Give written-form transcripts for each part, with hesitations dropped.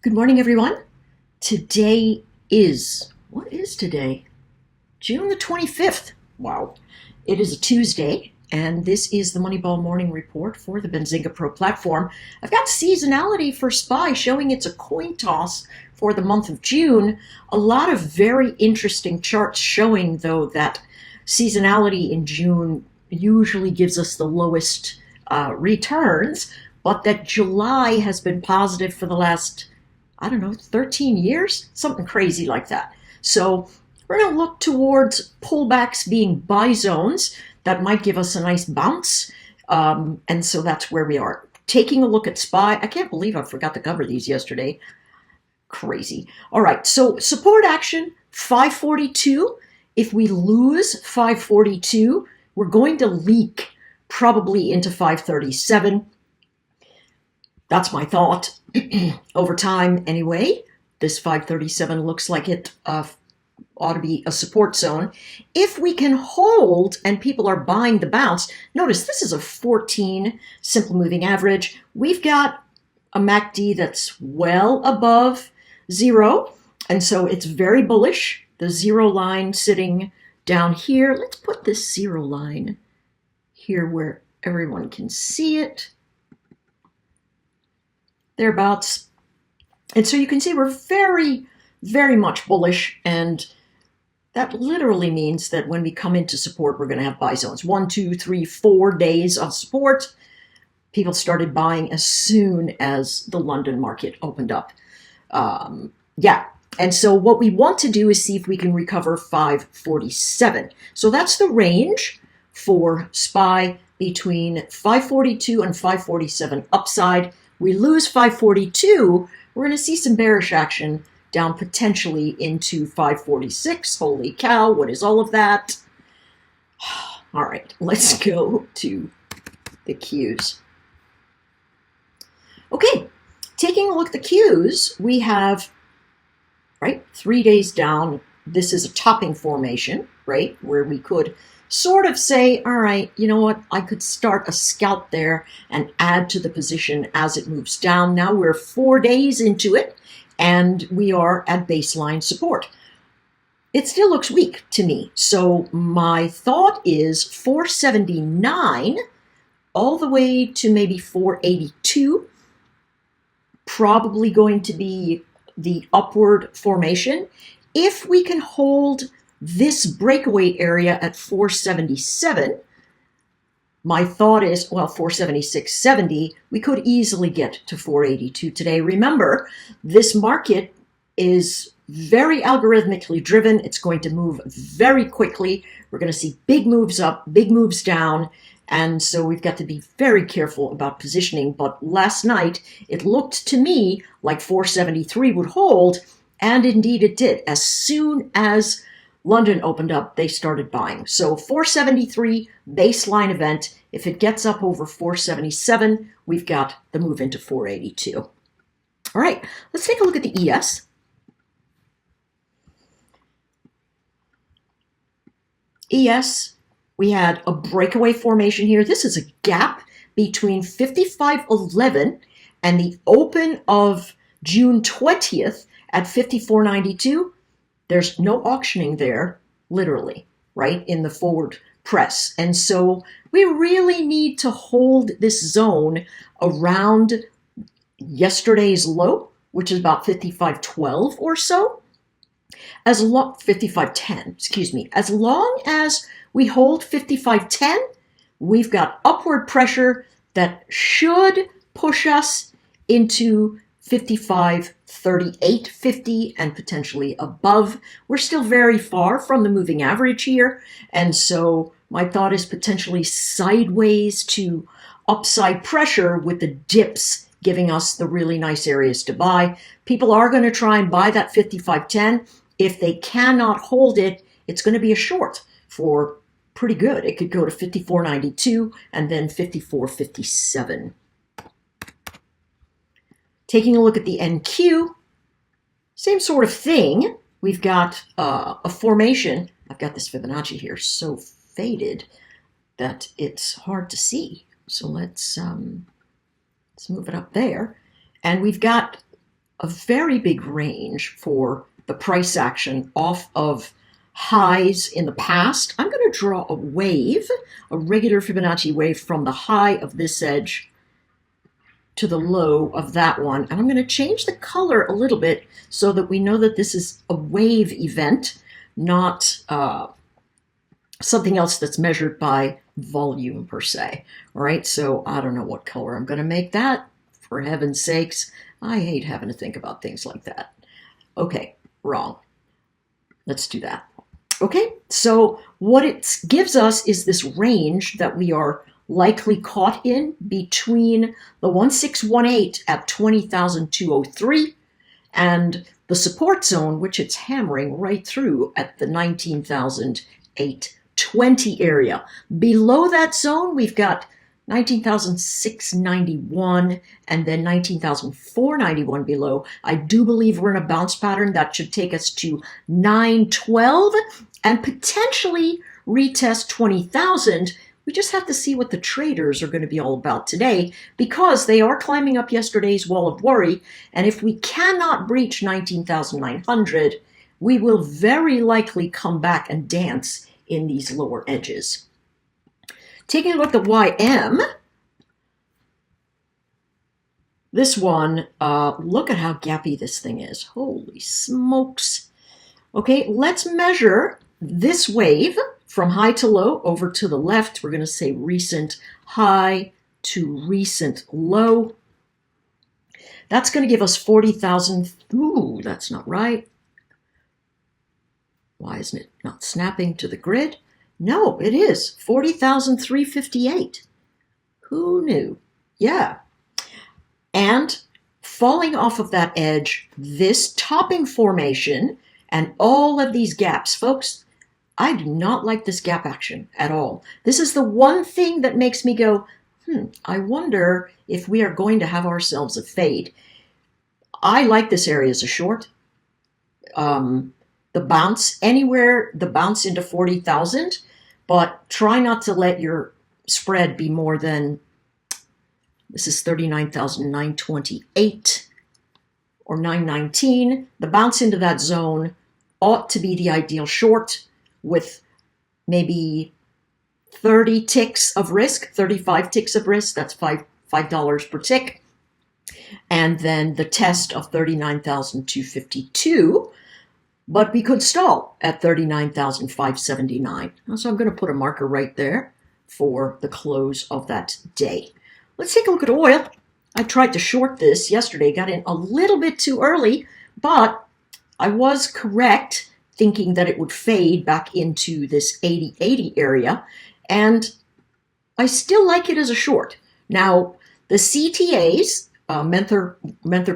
Good morning, everyone. Today is, what is today? June the 25th. Wow. It is a Tuesday, and this is the Moneyball Morning Report for the Benzinga Pro platform. I've got seasonality for SPY showing it's a coin toss for the month of June. A lot of very interesting charts showing, though, that seasonality in June usually gives us the lowest returns, but that July has been positive for the last 13 years, something crazy like that. So we're going to look towards pullbacks being buy zones that might give us a nice bounce. And so that's where we are. Taking a look at SPY. I can't believe I forgot to cover these yesterday. Crazy. All right, so support action, 542. If we lose 542, we're going to leak probably into 537. That's my thought. Over time, anyway, this 537 looks like it ought to be a support zone. If we can hold and people are buying the bounce, notice this is a 14 simple moving average. We've got a MACD that's well above zero, and so it's very bullish. The zero line sitting down here. Let's put this zero line here where everyone can see it. Thereabouts. And so you can see we're very, very much bullish, and that literally means that when we come into support, we're going to have buy zones. 1, 2, 3, 4 days of support. People started buying as soon as the London market opened up. And so what we want to do is see if we can recover 547. So that's the range for SPY between 542 and 547 upside. We lose 542, we're going to see some bearish action down potentially into 546. Holy cow, what is all of that? All right, let's go to the Qs. Okay, taking a look at the Qs, we have, 3 days down. This is a topping formation, where we could sort of say, all right, you know what, I could start a scalp there and add to the position as it moves down. Now we're 4 days into it, and we are at baseline support. It still looks weak to me. So my thought is 479 all the way to maybe 482, probably going to be the upward formation. If we can hold this breakaway area at 477, my thought is, 476.70, we could easily get to 482 today. Remember, this market is very algorithmically driven. It's going to move very quickly. We're going to see big moves up, big moves down, and so we've got to be very careful about positioning. But last night, it looked to me like 473 would hold, and indeed it did. As soon as London opened up, they started buying. So 473 baseline event. If it gets up over 477, we've got the move into 482. All right, let's take a look at the ES. ES, we had a breakaway formation here. This is a gap between 55.11 and the open of June 20th at 54.92. There's no auctioning there, literally, in the forward press. And so we really need to hold this zone around yesterday's low, which is about 55.12 or so. 55.10, excuse me. As long as we hold 55.10, we've got upward pressure that should push us into 55, 38, 50, and potentially above. We're still very far from the moving average here, and so my thought is potentially sideways to upside pressure with the dips giving us the really nice areas to buy. People are going to try and buy that 55.10. If they cannot hold it, it's going to be a short for pretty good. It could go to 54.92 and then 54.57. Taking a look at the NQ, same sort of thing. We've got a formation. I've got this Fibonacci here so faded that it's hard to see. So let's move it up there. And we've got a very big range for the price action off of highs in the past. I'm going to draw a wave, a regular Fibonacci wave from the high of this edge to the low of that one. And I'm going to change the color a little bit so that we know that this is a wave event, not something else that's measured by volume per se. All right, so I don't know what color I'm going to make that. For heaven's sakes, I hate having to think about things like that. Okay, wrong. Let's do that. Okay, so what it gives us is this range that we are likely caught in between the 1618 at 20,203 and the support zone, which it's hammering right through at the 19,820 area. Below that zone, we've got 19,691 and then 19,491 below. I do believe we're in a bounce pattern that should take us to 912 and potentially retest 20,000. We just have to see what the traders are going to be all about today, because they are climbing up yesterday's wall of worry. And if we cannot breach 19,900, we will very likely come back and dance in these lower edges. Taking a look at the YM, this one, look at how gappy this thing is. Holy smokes. Okay, let's measure this wave from high to low over to the left. We're going to say recent high to recent low. That's going to give us 40,000. Ooh, that's not right. Why isn't it not snapping to the grid? No, it is 40,358. Who knew? Yeah. And falling off of that edge, this topping formation and all of these gaps, folks, I do not like this gap action at all. This is the one thing that makes me go, I wonder if we are going to have ourselves a fade. I like this area as a short. The bounce, anywhere, the bounce into 40,000, but try not to let your spread be more than, this is 39,928 or 919. The bounce into that zone ought to be the ideal short, with maybe 30 ticks of risk, 35 ticks of risk. That's $5 per tick. And then the test of 39,252. But we could stall at 39,579. So I'm going to put a marker right there for the close of that day. Let's take a look at oil. I tried to short this yesterday, got in a little bit too early, but I was correct thinking that it would fade back into this 80-80 area, and I still like it as a short. Now, the CTAs, Mentor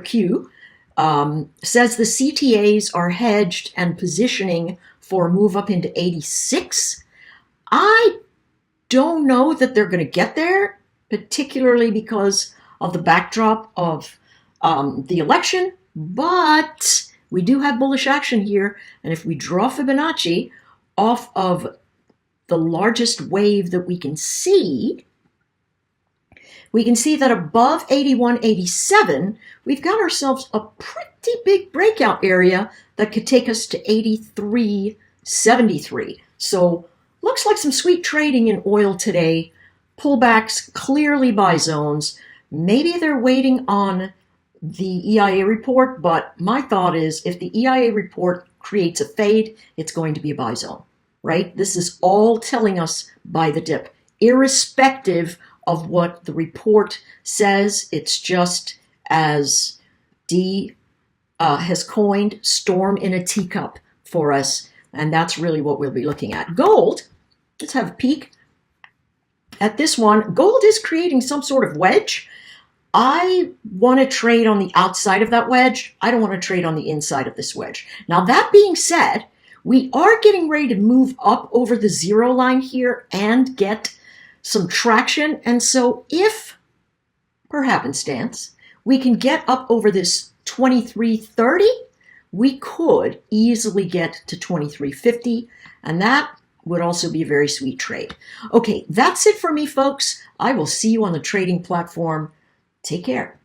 Q, says the CTAs are hedged and positioning for a move up into 86. I don't know that they're going to get there, particularly because of the backdrop of the election, but we do have bullish action here, and if we draw Fibonacci off of the largest wave that we can see that above 81.87, we've got ourselves a pretty big breakout area that could take us to 83.73. So looks like some sweet trading in oil today. Pullbacks, clearly buy zones. Maybe they're waiting on the EIA report, but my thought is if the EIA report creates a fade, it's going to be a buy zone, right? This is all telling us buy the dip, irrespective of what the report says. It's just, as Dee has coined, storm in a teacup for us, and that's really what we'll be looking at. Gold, let's have a peek at this one. Gold is creating some sort of wedge. I want to trade on the outside of that wedge. I don't want to trade on the inside of this wedge. Now, that being said, we are getting ready to move up over the zero line here and get some traction. And so if, per happenstance, we can get up over this 23.30, we could easily get to 23.50, and that would also be a very sweet trade. Okay, that's it for me, folks. I will see you on the trading platform. Take care.